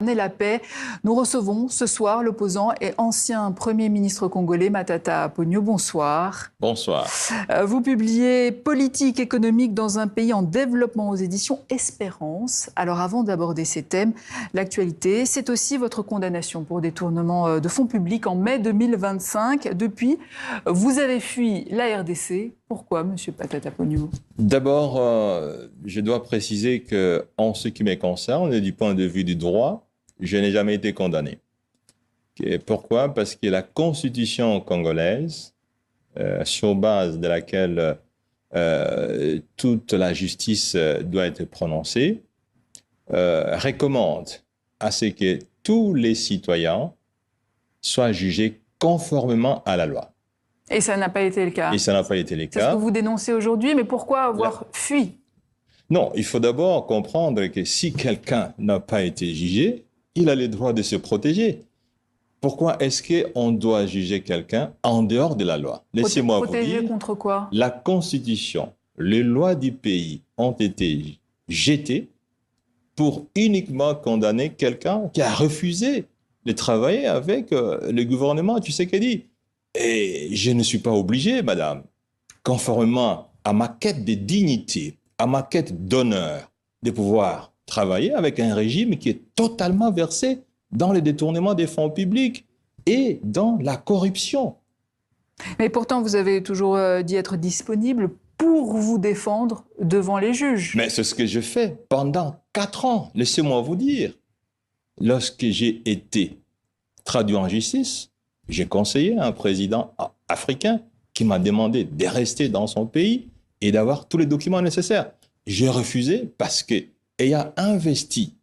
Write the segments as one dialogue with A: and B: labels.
A: incarner la paix. Nous recevons ce soir l'opposant et ancien Premier ministre congolais, Matata Ponyo. Bonsoir.
B: Bonsoir.
A: Vous publiez Politique économique dans un pays en développement aux éditions Espérance. Alors avant d'aborder ces thèmes, l'actualité, c'est aussi votre condamnation pour détournement de fonds publics en mai 2025. Depuis, vous avez fui la RDC. Pourquoi, monsieur Matata Ponyo?
B: D'abord, je dois préciser qu'en ce qui me concerne, du point de vue du droit, je n'ai jamais été condamné. Et pourquoi? Parce que la Constitution congolaise, sur base de laquelle toute la justice doit être prononcée, recommande à ce que tous les citoyens soient jugés conformément à la loi.
A: Et ça n'a pas été le cas.
B: Et ça n'a pas été le cas.
A: C'est ce que vous dénoncez aujourd'hui, mais pourquoi avoir fui?
B: Non, il faut d'abord comprendre que si quelqu'un n'a pas été jugé, il a le droit de se protéger. Pourquoi est-ce qu'on doit juger quelqu'un en dehors de la loi? Laissez-moi vous dire.
A: Protéger contre quoi?
B: La Constitution, les lois du pays ont été jetées pour uniquement condamner quelqu'un qui a refusé de travailler avec le gouvernement Tshisekedi. Et je ne suis pas obligé, madame, conformément à ma quête de dignité, à ma quête d'honneur, de pouvoir travailler avec un régime qui est totalement versé dans le détournement des fonds publics et dans la corruption.
A: Mais pourtant, vous avez toujours dit être disponible pour vous défendre devant les juges.
B: Mais c'est ce que je fais pendant 4 ans. Laissez-moi vous dire, lorsque j'ai été traduit en justice, j'ai conseillé à un président africain qui m'a demandé de rester dans son pays et d'avoir tous les documents nécessaires. J'ai refusé parce qu'ayant investi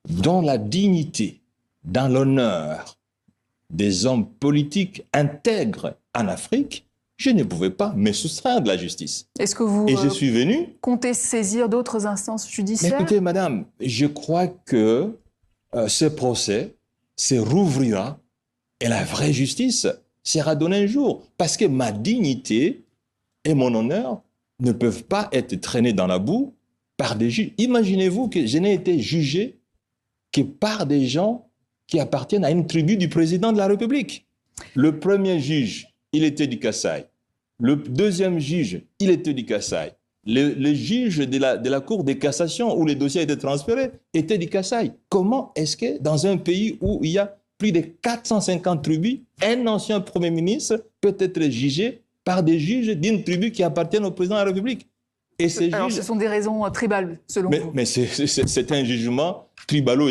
B: dans la dignité, dans l'honneur des hommes politiques intègres en Afrique, je ne pouvais pas me soustraire de la justice.
A: Est-ce que vous
B: je suis venu
A: comptez saisir d'autres instances judiciaires?
B: Mais écoutez, madame, je crois que ce procès se rouvrira et la vraie justice sera donnée un jour. Parce que ma dignité et mon honneur ne peuvent pas être traînés dans la boue par des juges. Imaginez-vous que je n'ai été jugé que par des gens qui appartiennent à une tribu du président de la République. Le premier juge, il était du Kasaï. Le deuxième juge, il était du Kasaï. Le juge de la Cour de cassation où les dossiers étaient transférés était du Kasaï. Comment est-ce que dans un pays où il y a plus de 450 tribus, un ancien Premier ministre peut être jugé par des juges d'une tribu qui appartiennent au président de la République? Et
A: Alors, ce sont des raisons tribales, selon vous?
B: Mais c'est un jugement tribalo